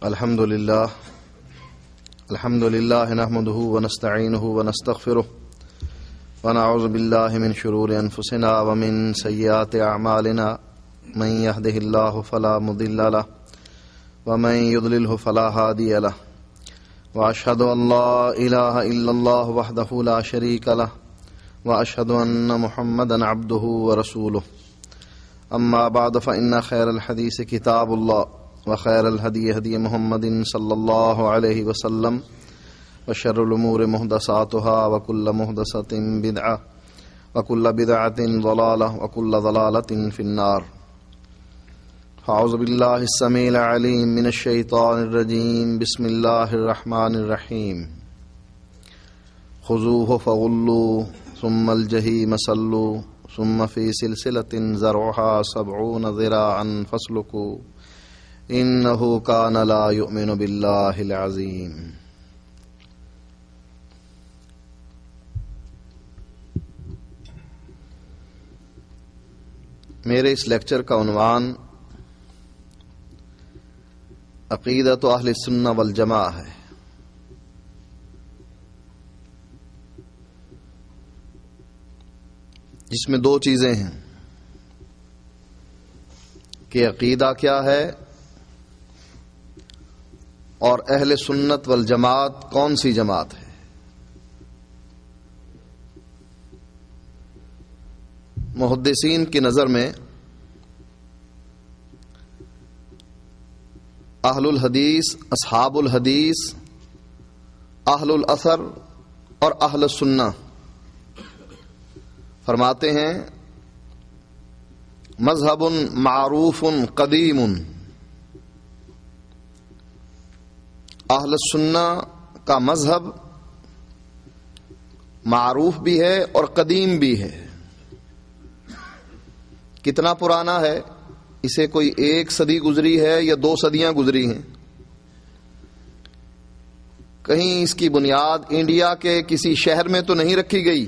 الحمد لله نحمده ونستعينه ونستغفره ونعوذ بالله من شرور أنفسنا ومن سيئات أعمالنا من يهده الله فلا مضل له ومن يضلله فلا هادي له وأشهد أن لا إله إلا الله وحده لا شريك له وأشهد أن محمدا عبده ورسوله أما بعد فإن خير الحديث كتاب الله وخير الهدي هدي محمد صلى الله عليه وسلم وشر الأمور محدثاتها وكل محدثة بدعة وكل بدعة ضلالة وكل ضلالة في النار. أعوذ بالله السميع العليم من الشيطان الرجيم. بسم الله الرحمن الرحيم. خذوه فغلوا ثم الجحيم صلوا ثم في سلسلة ذرعها 70 ذراعا فاسلكوا إنه كان لا يؤمن بالله العظيم. میرے اس لیکچر کا عنوان عقیدۃ اہل سنہ والجماعہ ہے. جس میں دو چیزیں ہیں کہ عقیدہ کیا ہے اور اہل سنت والجماعت کون سی جماعت ہے. محدثین کی نظر میں اہل الحدیث، اصحاب الحدیث، اہل الاثر اور اہل السنہ فرماتے ہیں مذہب معروف قدیم. اہل السنہ کا مذہب معروف بھی ہے اور قدیم بھی ہے. کتنا پرانا ہے؟ اسے کوئی 1 صدی گزری ہے یا 2 صدیاں گزری ہیں. کہیں اس کی بنیاد انڈیا کے کسی شہر میں تو نہیں رکھی گئی،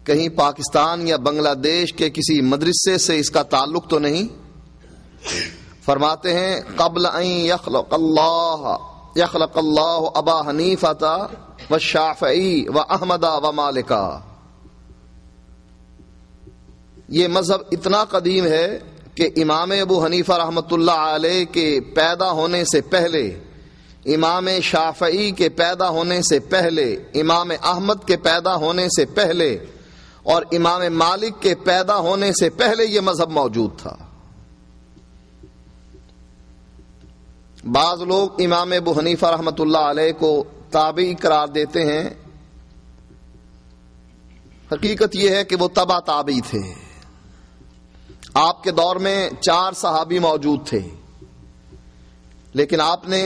کہیں پاکستان یا بنگلہ دیش کے کسی مدرسے سے اس کا تعلق تو نہیں. فرماتے ہیں قبل ان یخلق اللہ ابا حنیفہ والشافعی واحمد ومالک. یہ مذہب اتنا قدیم ہے کہ امام ابو حنیفہ رحمۃ اللہ علیہ کے پیدا ہونے سے پہلے، امام شافعی کے پیدا ہونے سے پہلے، امام احمد کے پیدا ہونے سے پہلے اور امام مالک کے پیدا ہونے سے پہلے یہ مذہب موجود تھا. بعض لوگ امام ابو حنیفہ رحمۃ اللہ علیہ کو تابعی قرار دیتے ہیں. حقیقت یہ ہے کہ وہ تبع تابعی تھے. آپ کے دور میں 4 صحابی موجود تھے، لیکن آپ نے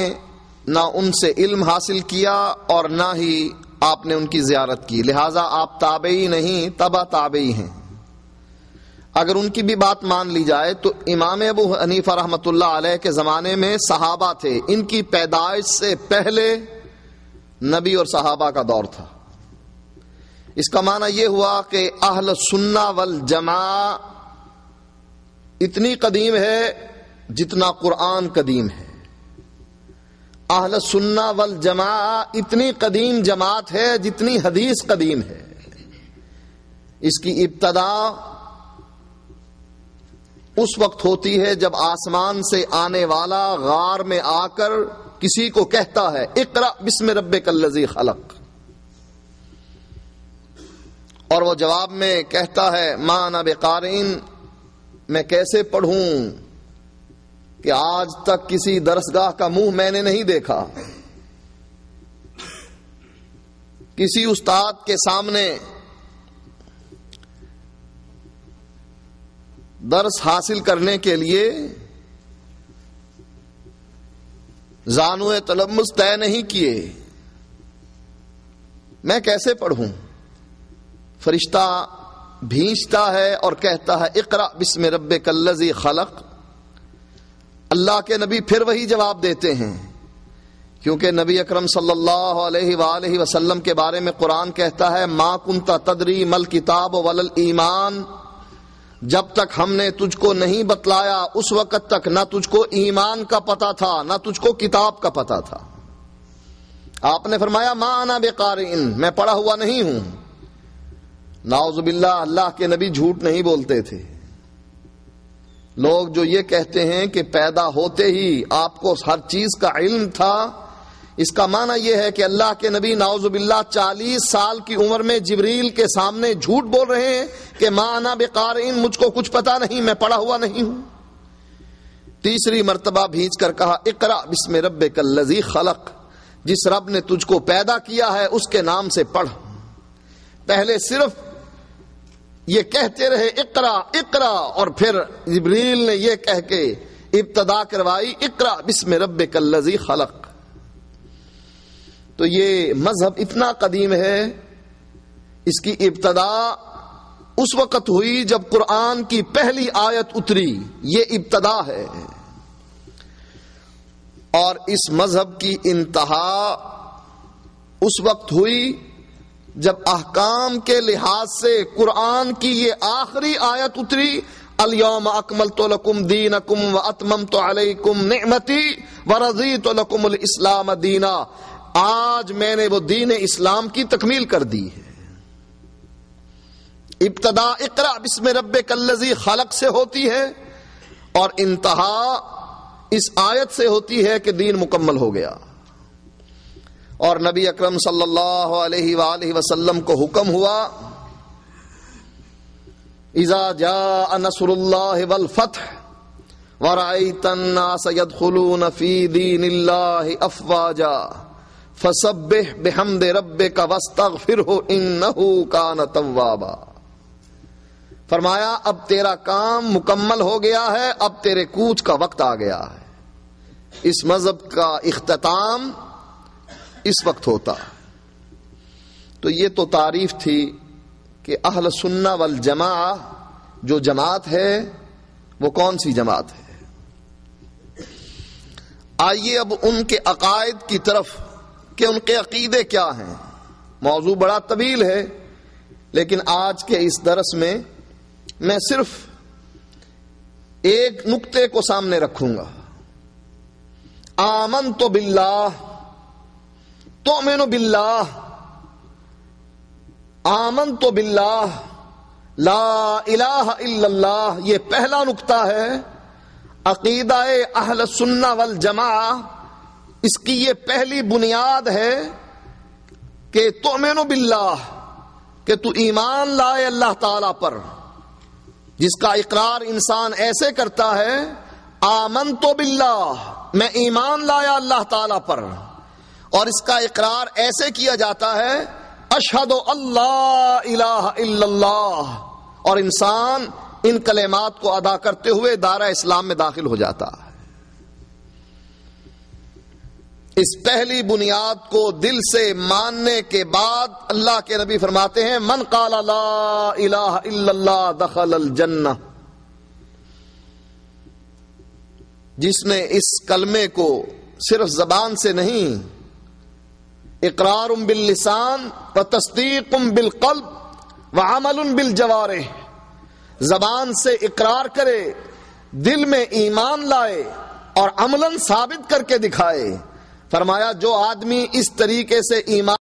نہ ان سے علم حاصل کیا اور نہ ہی آپ نے ان کی زیارت کی، لہذا آپ تابعی نہیں تبع تابعی ہیں. اگر ان کی بھی بات مان لی جائے تو امام ابو حنیفہ رحمۃ اللہ علیہ کے زمانے میں صحابہ تھے. ان کی پیدائش سے پہلے نبی اور صحابہ کا دور تھا. اس کا معنی یہ ہوا کہ اہل سنہ والجماعہ اتنی قدیم ہے جتنا قرآن قدیم ہے. اہل سنہ والجماعہ اتنی قدیم جماعت ہے جتنی حدیث قدیم ہے. اس کی ابتدا اس وقت ہوتی ہے جب آسمان سے آنے والا غار میں آ کر کسی کو کہتا ہے اقرأ بسم ربک الذی خلق، اور وہ جواب میں کہتا ہے ما انا بقارئ، میں کیسے پڑھوں کہ آج تک کسی درسگاہ کا منہ میں نے نہیں دیکھا. کسی استاد کے سامنے درس حاصل کرنے کے لیے زانو تلمس طے نہیں کیے، میں کیسے پڑھوں؟ فرشتہ بھیجتا ہے اور کہتا ہے اقرأ بسم ربک الذی خلق. اللہ کے نبی پھر وہی جواب دیتے ہیں، کیونکہ نبی اکرم صلی اللہ علیہ وآلہ وسلم کے بارے میں قرآن کہتا ہے ما کنت تدری مل کتاب ولل ایمان جب تک ہم نے تجھ کو نہیں بتلایا اس وقت تک نہ تجھ کو ایمان کا پتہ تھا نہ تجھ کو کتاب کا پتہ تھا. آپ نے فرمایا ما انا بقارئن، میں پڑھا ہوا نہیں ہوں. نعوذ باللہ، اللہ کے نبی جھوٹ نہیں بولتے تھے. لوگ جو یہ کہتے ہیں کہ پیدا ہوتے ہی آپ کو ہر چیز کا علم تھا، اس کا معنی یہ ہے کہ اللہ کے نبی نعوذ باللہ 40 سال کی عمر میں جبریل کے سامنے جھوٹ بول رہے ہیں کہ ما انا بقارئن، مجھ کو کچھ پتا نہیں، میں پڑھا ہوا نہیں ہوں. تیسری مرتبہ بھیج کر کہا اقرأ بسم ربک الذی خلق، جس رب نے تجھ کو پیدا کیا ہے اس کے نام سے پڑھ. پہلے صرف یہ کہتے رہے اقرا اقرا، اور پھر جبریل نے یہ کہہ کے ابتدا کروائی اقرا بسم ربک الذی خلق. تو یہ مذہب اتنا قدیم ہے، اس کی ابتدا اس وقت ہوئی جب قرآن کی پہلی آیت اتری، یہ ابتدا ہے. اور اس مذہب کی انتہا اس وقت ہوئی جب احکام کے لحاظ سے قرآن کی یہ آخری آیت اتری، الیوم اکملت لکم دینکم واتممت علیکم نعمتی ورضیت لکم الاسلام دینا. آج میں نے وہ دین اسلام کی تکمیل کر دی ہے. ابتدا اقرأ بسم ربک الذی خلق سے ہوتی ہے اور انتہا اس آیت سے ہوتی ہے کہ دین مکمل ہو گیا. اور نبی اکرم صلی اللہ علیہ وآلہ وسلم کو حکم ہوا اذا جاء نصر اللہ والفتح ورأیت الناس يدخلون فی دین اللہ افواجا فسبح بحمد ربک واستغفرہ انہ کان توابا. فرمایا اب تیرا کام مکمل ہو گیا ہے، اب تیرے کوچ کا وقت آ گیا ہے. اس مذہب کا اختتام اس وقت ہوتا. تو یہ تو تعریف تھی کہ اہل سنہ والجماعہ جو جماعت ہے وہ کون سی جماعت ہے. آئیے اب ان کے عقائد کی طرف کہ ان کے عقیدے کیا ہیں. موضوع بڑا طویل ہے، لیکن آج کے اس درس میں میں صرف ایک نقطے کو سامنے رکھوں گا. آمنت باللہ، تؤمن باللہ، آمنت باللہ، لا الہ الا اللہ، یہ پہلا نقطہ ہے عقیدہ اہل سنہ والجماعہ. اس کی یہ پہلی بنیاد ہے کہ تؤمن باللہ، کہ تو ایمان لائے اللہ تعالی پر، جس کا اقرار انسان ایسے کرتا ہے آمنت باللہ، میں ایمان لایا اللہ تعالی پر، اور اس کا اقرار ایسے کیا جاتا ہے اشہد اللہ الہ الا اللہ، اور انسان ان کلمات کو ادا کرتے ہوئے دائرہ اسلام میں داخل ہو جاتا ہے. اس پہلی بنیاد کو دل سے ماننے کے بعد اللہ کے نبی فرماتے ہیں من قال لا الہ الا اللہ دخل الجنہ. جس نے اس کلمے کو صرف زبان سے نہیں، اقرار باللسان و تصدیق بالقلب و عمل بالجوارح، زبان سے اقرار کرے، دل میں ایمان لائے اور عملاً ثابت کر کے دکھائے. فرمایا جو آدمی اس طریقے سے ایمان